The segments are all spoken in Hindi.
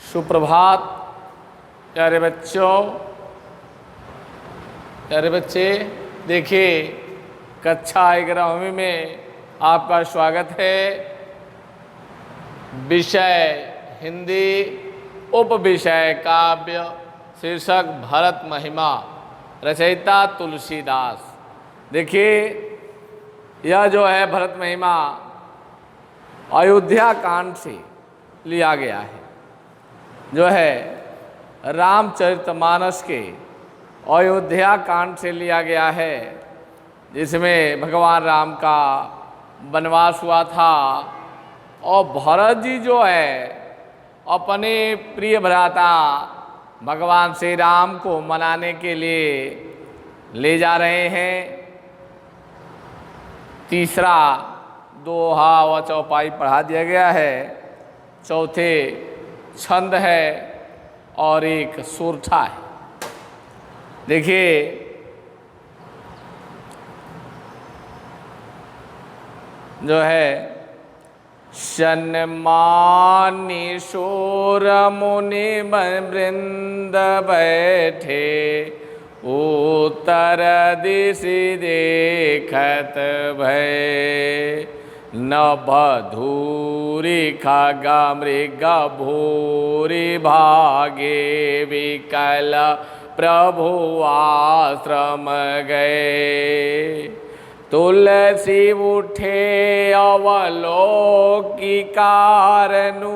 सुप्रभात प्यारे बच्चों, प्यारे बच्चे। देखिए, कक्षा 11वीं में आपका स्वागत है। विषय हिंदी, उप विषय काव्य, शीर्षक भरत महिमा, रचयिता तुलसीदास। देखिए, यह जो है भरत महिमा अयोध्या कांड से लिया गया है, जो है रामचरितमानस के अयोध्या कांड से लिया गया है, जिसमें भगवान राम का वनवास हुआ था और भरत जी जो है अपने प्रिय भ्राता भगवान श्री राम को मनाने के लिए ले जा रहे हैं। तीसरा दोहा व चौपाई पढ़ा दिया गया है, चौथे छंद है और एक सुरठा है। देखिए, जो है सन्मानी शूर मुनि वृंद बैठे, उत्तर दिश देखत भय, नभधूरि खग मृग भूरि भागे, विकल प्रभु आश्रम गए। तुलसी उठे अवलोकी कारनु,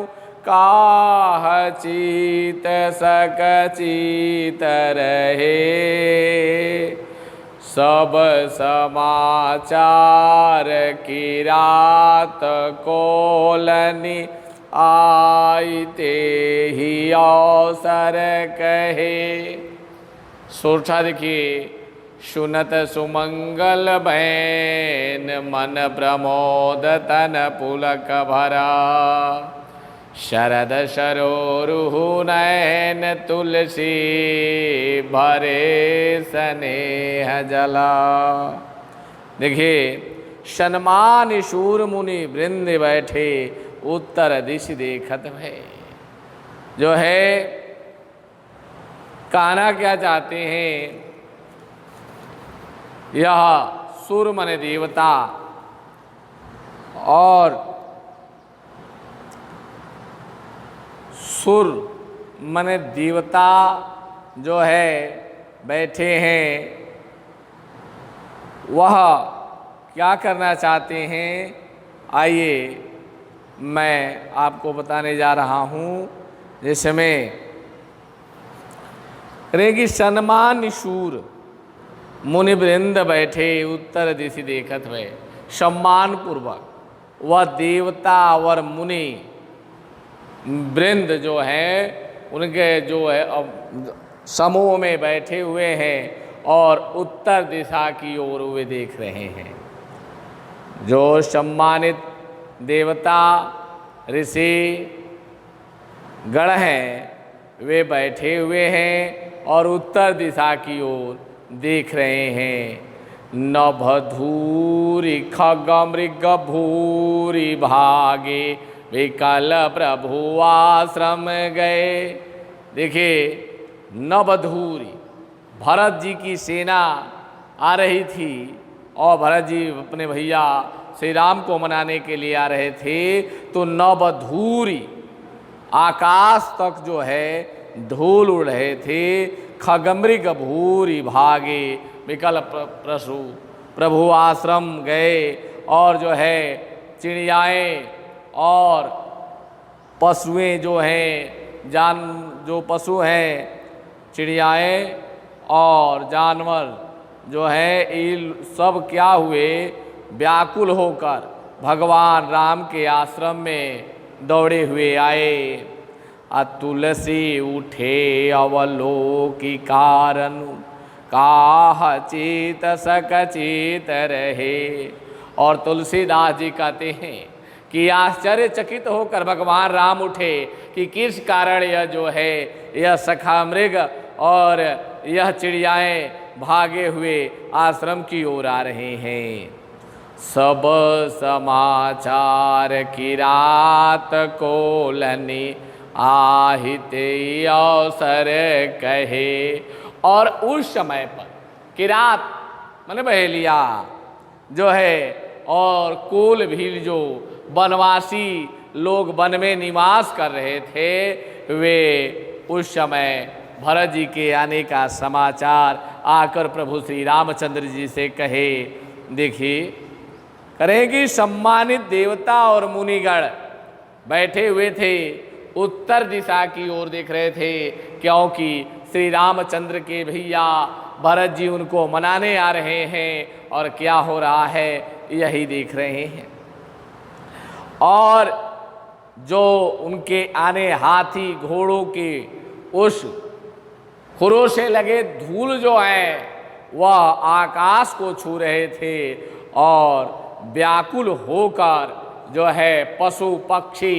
काह चित सक चित रहे, सब समाचार की रात कोलनी, आईते ही अवसर कहे। सोचा देखिए, सुनत सुमंगल बैन, मन प्रमोद तन पुलक भरा, शरद सरोरुहु नयन, तुलसी भरे स्नेह जला। देखिए, सन्मान शूर मुनि वृंद बैठे, उत्तर दिश देखत भय। जो है कहना क्या चाहते हैं, यह सुर मन देवता और सुर मन देवता जो है बैठे हैं, वह क्या करना चाहते हैं, आइए मैं आपको बताने जा रहा हूँ। जिसमें रेगी सन्मान शूर मुनि वृंद बैठे, उत्तर दिशि देखत हुए। सम्मान पूर्वक वह देवता और मुनि वृंद जो हैं, उनके जो है समूह में बैठे हुए हैं और उत्तर दिशा की ओर वे देख रहे हैं। जो सम्मानित देवता ऋषि गण हैं, वे बैठे हुए हैं और उत्तर दिशा की ओर देख रहे हैं। नभधूरि खग मृग भूरि भागे, विकल प्रभु आश्रम गए। देखिए, नभधूरि भरत जी की सेना आ रही थी और भरत जी अपने भैया श्री राम को मनाने के लिए आ रहे थे। तो नभधूरि आकाश तक जो है धूल उड़ रहे थे। खगमृग भूरि भागे, विकल प्रभु आश्रम गए। और जो है चिड़ियाएँ और पशुएं जो हैं, जो पशु हैं, चिड़ियाएँ और जानवर जो है, ये सब क्या हुए, व्याकुल होकर भगवान राम के आश्रम में दौड़े हुए आए। तुलसी उठे अवलोकी कारनु, काह चित सक चित रहे। और तुलसीदास जी कहते हैं कि आश्चर्यचकित होकर भगवान राम उठे कि किस कारण यह जो है, यह सखा मृग और यह चिड़ियाएँ भागे हुए आश्रम की ओर आ रहे हैं। सब समाचार की रात कोलनी, आहिते अवसर कहे। और उस समय पर किरात माने बहेलिया जो है और कोल भील जो वनवासी लोग वन में निवास कर रहे थे, वे उस समय भरत जी के आने का समाचार आकर प्रभु श्री रामचंद्र जी से कहे। देखिए करें कि सम्मानित देवता और मुनिगण बैठे हुए थे, उत्तर दिशा की ओर देख रहे थे, क्योंकि श्री रामचंद्र के भैया भरत जी उनको मनाने आ रहे हैं और क्या हो रहा है यही देख रहे हैं। और जो उनके आने हाथी घोड़ों के उस खुरों से लगे धूल जो है वह आकाश को छू रहे थे और व्याकुल होकर जो है पशु पक्षी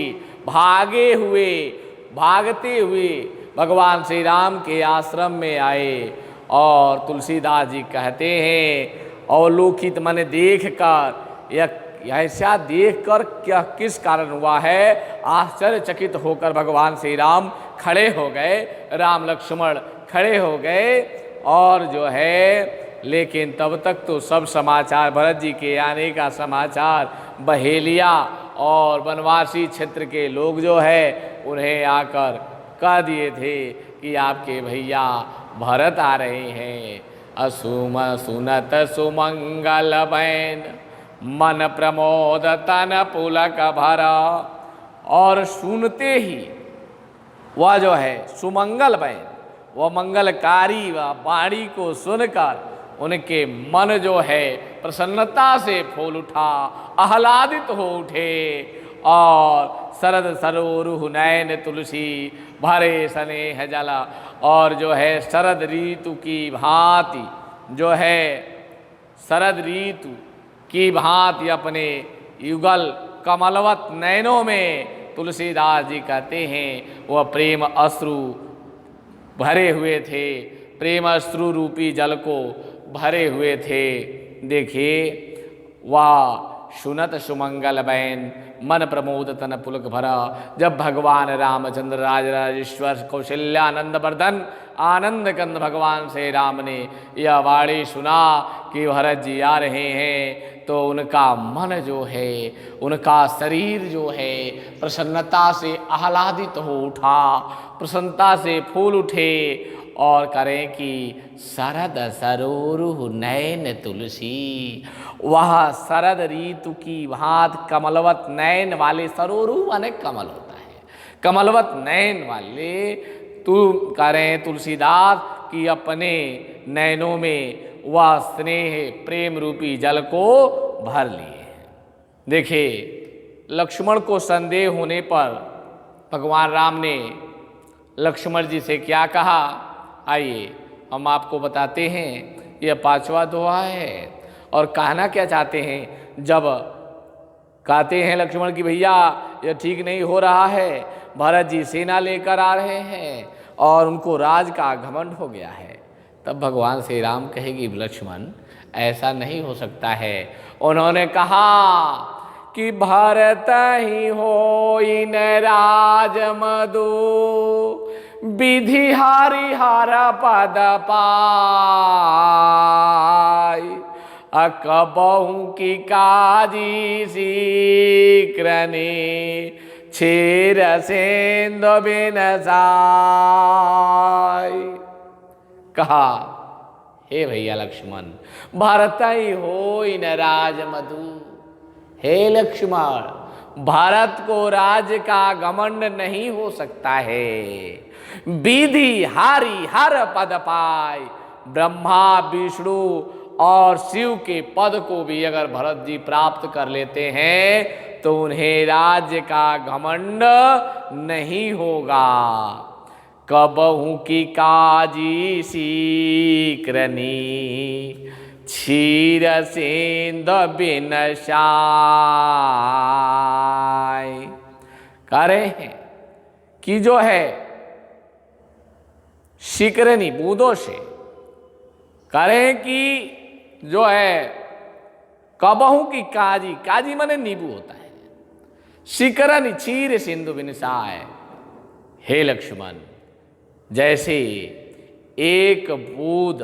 भागते हुए भगवान श्री राम के आश्रम में आए। और तुलसीदास जी कहते हैं अवलोकित मन देख कर, यह ऐसा देख कर क्या किस कारण हुआ है, आश्चर्यचकित होकर भगवान श्री राम खड़े हो गए, राम लक्ष्मण खड़े हो गए। और जो है लेकिन तब तक तो सब समाचार भरत जी के आने का समाचार बहेलिया और वनवासी क्षेत्र के लोग जो है उन्हें आकर कह दिए थे कि आपके भैया भरत आ रहे हैं। असुम सुनत सुमंगल बैन मन प्रमोद तन पुलक भरा। और सुनते ही वह जो है सुमंगल बैन, वह मंगलकारी व वाणी को सुनकर उनके मन जो है प्रसन्नता से फूल उठा, आह्लादित हो उठे। और शरद सरोरुह नयन तुलसी भरे स्नेह जला। और जो है शरद ऋतु की भांति जो है शरद ऋतु की भांति अपने युगल कमलवत नयनों में तुलसीदास जी कहते हैं वह प्रेम अश्रु भरे हुए थे, प्रेम अश्रु रूपी जल को भरे हुए थे। देखिए वह सुनत सुमंगल बैन मन प्रमोद तन पुलक भरा। जब भगवान रामचंद्र राजराजेश्वर कौशल्यानंद वर्धन आनंद कंद भगवान से राम ने यह वाणी सुना कि भरत जी आ रहे हैं, तो उनका मन जो है, उनका शरीर जो है प्रसन्नता से आह्लादित हो उठा, प्रसन्नता से फूल उठे। और करें कि शरद सरोरुह नयन तुलसी, वह शरद ऋतु की भांत कमलवत नयन वाले, सरोरुह माने कमल होता है, कमलवत नयन वाले तू करें तुलसीदास कि अपने नयनों में वह स्नेह प्रेम रूपी जल को भर लिए। देखिए लक्ष्मण को संदेह होने पर भगवान राम ने लक्ष्मण जी से क्या कहा, आइए हम आपको बताते हैं। यह 5वां दोहा है। और कहना क्या चाहते हैं, जब कहते हैं लक्ष्मण की भैया यह ठीक नहीं हो रहा है, भरत जी सेना लेकर आ रहे हैं और उनको राज का घमंड हो गया है, तब भगवान श्री राम कहेगी लक्ष्मण ऐसा नहीं हो सकता है। उन्होंने कहा कि भरत ही हो इन राज मधु विधि हारि हर पद पाई। अकबहु की काजी शीघ्रने क्षीर सेंदु बिन साई। कहा हे भैया लक्ष्मण भरत ही हो इन राज मधु। हे लक्ष्मण भारत को राज का घमंड नहीं हो सकता है। विधि हारी हर पद पाए, ब्रह्मा विष्णु और शिव के पद को भी अगर भरत जी प्राप्त कर लेते हैं तो उन्हें राज्य का घमंड नहीं होगा। कबहू की काजी शीघ्रनी क्षीर सेंद बिन साय। कह रहे हैं कि जो है शिकरनी बूंदों से करें कि जो है कबहू की काजी, काजी माने नींबू होता है, शिकरनी क्षीर सिंधु बिनसाय, हे लक्ष्मण, जैसे एक बूंद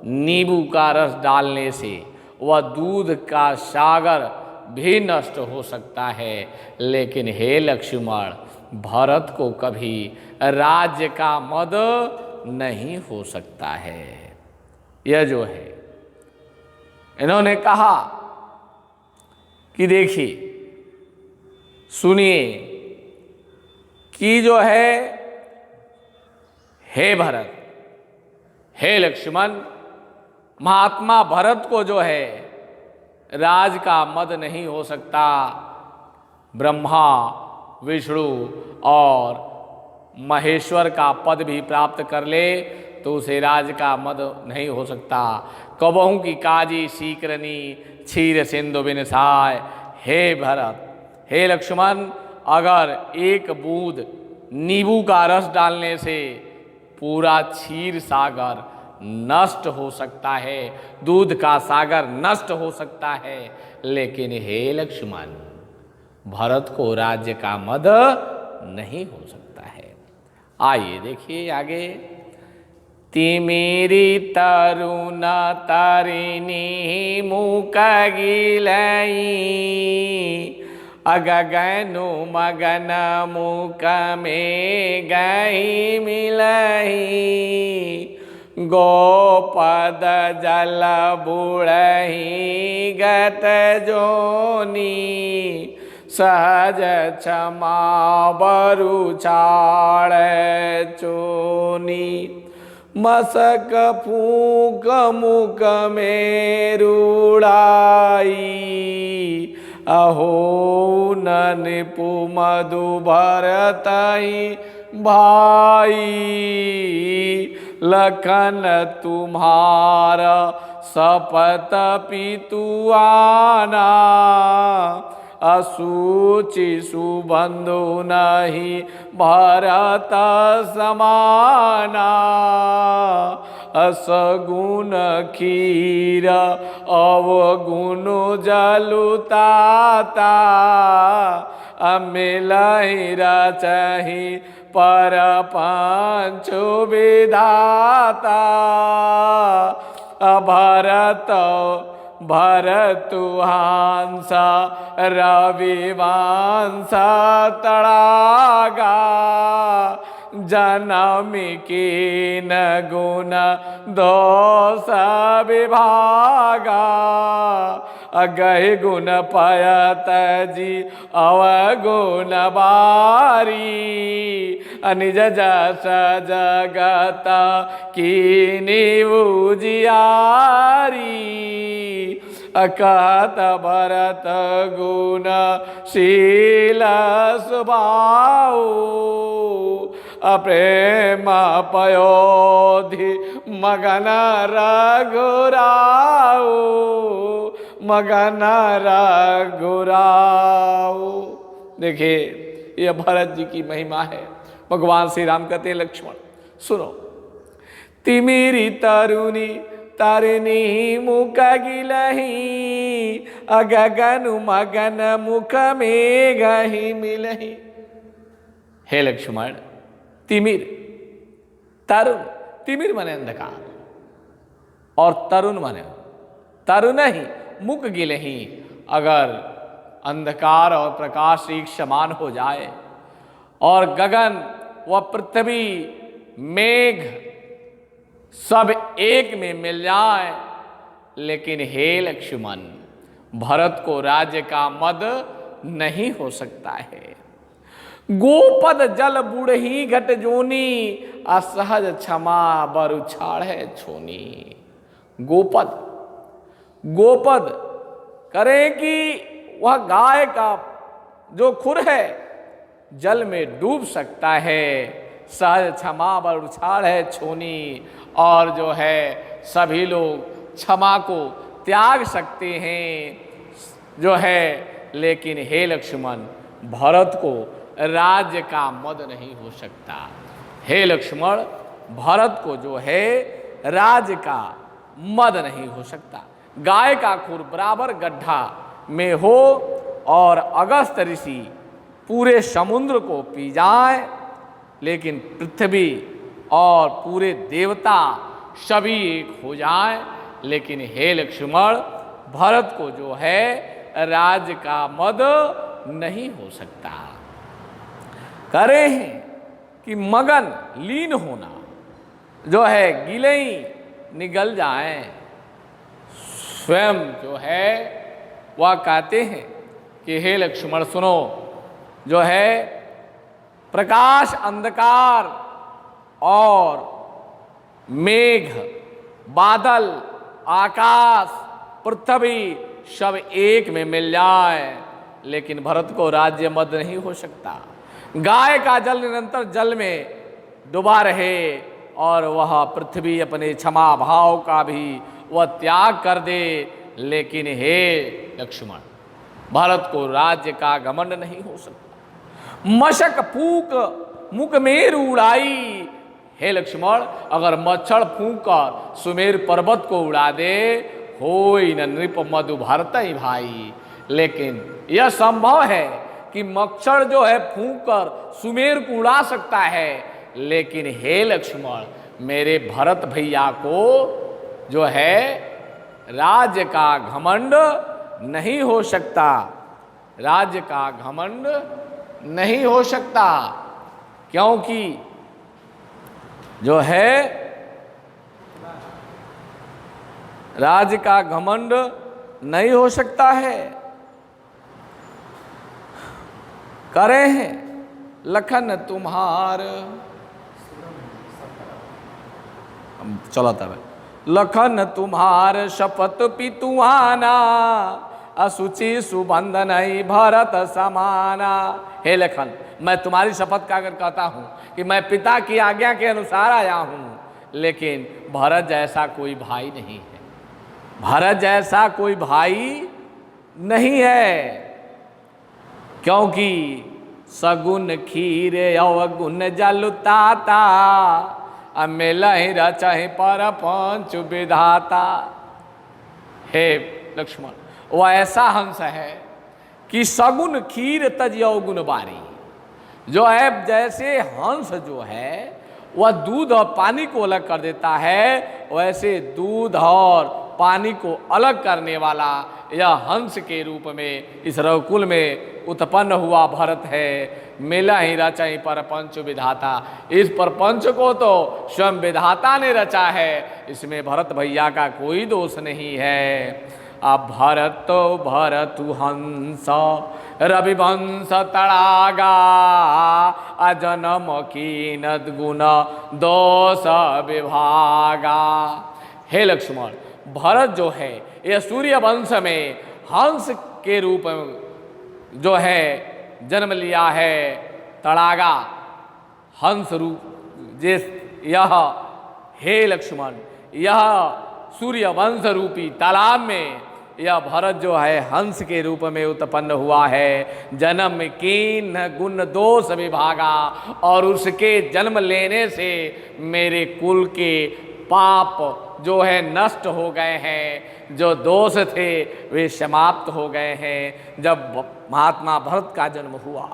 नींबू का रस डालने से वह दूध का सागर भी नष्ट हो सकता है, लेकिन हे लक्ष्मण, भरत को कभी राज्य का मद नहीं हो सकता है। यह जो है इन्होंने कहा कि देखिए, सुनिए कि जो है हे भरत, हे लक्ष्मण, महात्मा भरत को जो है राज का मद नहीं हो सकता। ब्रह्मा, विष्णु और महेश्वर का पद भी प्राप्त कर ले तो उसे राज का मद नहीं हो सकता। कबहू की काजी सीकरनी क्षीर सिंधु बिनसाय। हे भरत, हे लक्ष्मण, अगर एक बूंद नींबू का रस डालने से पूरा क्षीर सागर नष्ट हो सकता है, दूध का सागर नष्ट हो सकता है, लेकिन हे लक्ष्मण, भरत को राज्य का मद नहीं हो सकता है। आइए देखिए आगे। तिमिरी तरुण तारिणी मुख गिलई, अगगनु मगन मुख में गई मिलई, गोपद जल बुढ़ही गत जोनी, सहज क्षमा बरु छाड़ चोनी, मसक फूक मुख में रूढ़ाई, अहो न निपु मधु भरतई भाई, लखन तुम्हारा सपत पितुआना, असुचि सुबंधु नहीं भरत समाना, असगुण खीर अवगुण जलुताता, अमिलहि रचहि पर पंचु विधाता, अभरत भरतुहांस रविवांस तड़ागा, जनम कीन गुण दोष विभागा, अगहि गुण पयत जी अवगुण बारी, अनिज जस जगत कीनी उजियारी, अकहत भरत गुण शील स्वभाव, अप्रेम पयोधि मगन रघुराव, मगन रघुराव। देखिए ये भरत जी की महिमा है। भगवान श्री राम कहते हैं लक्ष्मण सुनो, तिमिरी तरुणी तारिणी मुख गिलही, अगगनु मगन मुख में गही मिलही। हे लक्ष्मण, तिमिर तरुण, तिमिर माने अंधकार और तरुण माने तरुण ही, मुख गिलही, अगर अंधकार और प्रकाश एक समान हो जाए और गगन व पृथ्वी मेघ सब एक में मिल जाए, लेकिन हे लक्ष्मण, भरत को राज्य का मद नहीं हो सकता है। गोपद जल बूढ़ही घट जोनी, असहज क्षमा बरु छाड़े छोनी। गोपद, गोपद करे कि वह गाय का जो खुर है जल में डूब सकता है, सहज क्षमा बरु छाड़े छोनी, और जो है सभी लोग क्षमा को त्याग सकते हैं जो है, लेकिन हे लक्ष्मण, भरत को राज्य का मद नहीं हो सकता। हे लक्ष्मण, भरत को जो है राज्य का मद नहीं हो सकता। गाय का खुर बराबर गड्ढा में हो और अगस्त ऋषि पूरे समुद्र को पी जाए, लेकिन पृथ्वी और पूरे देवता सभी एक हो जाए, लेकिन हे लक्ष्मण, भरत को जो है राज्य का मद नहीं हो सकता। करे हैं कि मगन लीन होना जो है गिले निगल जाए। स्वयं जो है वह कहते हैं कि हे लक्ष्मण सुनो, जो है प्रकाश अंधकार और मेघ बादल आकाश पृथ्वी सब एक में मिल जाए, लेकिन भरत को राज्य मद नहीं हो सकता। गाय का जल निरंतर जल में डूबा रहे और वह पृथ्वी अपने क्षमा भाव का भी वह त्याग कर दे, लेकिन हे लक्ष्मण, भारत को राज्य का घमंड नहीं हो सकता। मशक फूक मुख में उड़ाई, हे लक्ष्मण, अगर मच्छर फूंक कर सुमेर पर्वत को उड़ा दे, होई न नृप मधु भारत ही भाई। लेकिन यह संभव है कि मच्छर जो है फूंक कर सुमेर को उड़ा सकता है, लेकिन हे लक्ष्मण, मेरे भरत भैया को जो है राज्य का घमंड नहीं हो सकता, राज्य का घमंड नहीं हो सकता, क्योंकि जो है राज्य का घमंड नहीं हो सकता है। करे हैं लखन तुम्हार, चलो तब लखन तुम्हार शपथ पितुआना, असुचि सुबंध नहीं भरत समाना। हे लखन, मैं तुम्हारी शपथ का अगर कहता हूं कि मैं पिता की आज्ञा के अनुसार आया हूं, लेकिन भरत जैसा कोई भाई नहीं है, भरत जैसा कोई भाई नहीं है, क्योंकि सगुन खीर अवगुण जलुताता, अमेल रचहि पर पंच विधाता। हे लक्ष्मण, वह ऐसा हंस है कि सगुन खीर तज अवगुण बारी, जो है जैसे हंस जो है वह दूध और पानी को अलग कर देता है, वैसे दूध और पानी को अलग करने वाला यह हंस के रूप में इस रघुकुल में उत्पन्न हुआ भरत है। मेला ही रचाई पर पंच विधाता, इस परपंच को तो स्वयं विधाता ने रचा है, इसमें भरत भैया का कोई दोष नहीं है। अब भरत भरतु हंस रविवंश तड़ागा, अजनम कीनत गुण दोष विभागा। हे लक्ष्मण, भरत जो है यह सूर्य वंश में हंस के रूप में जो है जन्म लिया है, तड़ागा हंस रूप जिस यह हे लक्ष्मण, यह सूर्य वंश रूपी तालाब में यह भरत जो है हंस के रूप में उत्पन्न हुआ है। जन्म कीन गुण दोष विभागा, और उसके जन्म लेने से मेरे कुल के पाप जो है नष्ट हो गए हैं, जो दोष थे वे समाप्त हो गए हैं। जब महात्मा भरत का जन्म हुआ,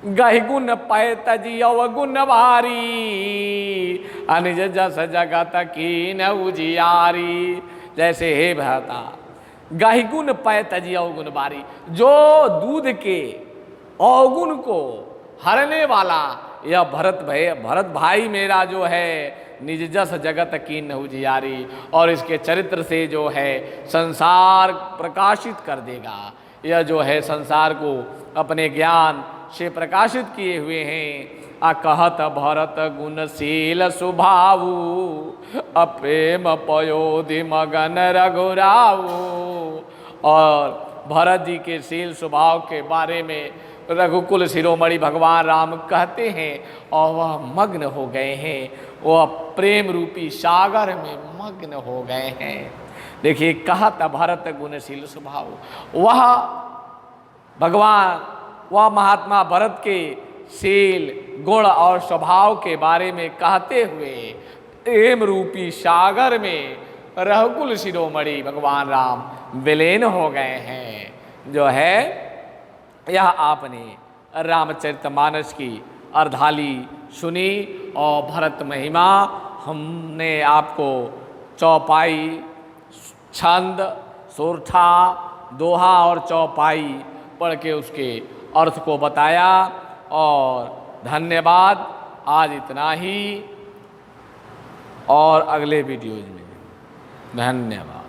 गहि गुण पै तजी अवगुण भारी, अनिज जस जगत कीन उजियारी। जैसे हे भरता, गहि गुण पै तजी अवगुण बारी, जो दूध के अवगुण को हरने वाला यह भरत भाई मेरा जो है निज जस जगत कीन उजियारी, और इसके चरित्र से जो है संसार प्रकाशित कर देगा। यह जो है संसार को अपने ज्ञान से प्रकाशित किए हुए हैं। कहत भरत गुणशील सुभाऊ, अप्रेम पयोधि मगन रघुराऊ। और भरत जी के शील स्वभाव के बारे में रघुकुल शिरोमणि भगवान राम कहते हैं, और वह मग्न हो गए हैं, वह प्रेम रूपी सागर में मग्न हो गए हैं। देखिए, कहत भरत गुणशील स्वभाव, वह भगवान वह महात्मा भरत के शील गुण और स्वभाव के बारे में कहते हुए प्रेम रूपी सागर में रघुकुल शिरोमणि भगवान राम विलीन हो गए हैं। जो है यह आपने रामचरितमानस की अर्धाली सुनी और भरत महिमा हमने आपको चौपाई, छंद, सोरठा, दोहा और चौपाई पढ़ के उसके अर्थ को बताया। और धन्यवाद, आज इतना ही और अगले वीडियोज में धन्यवाद।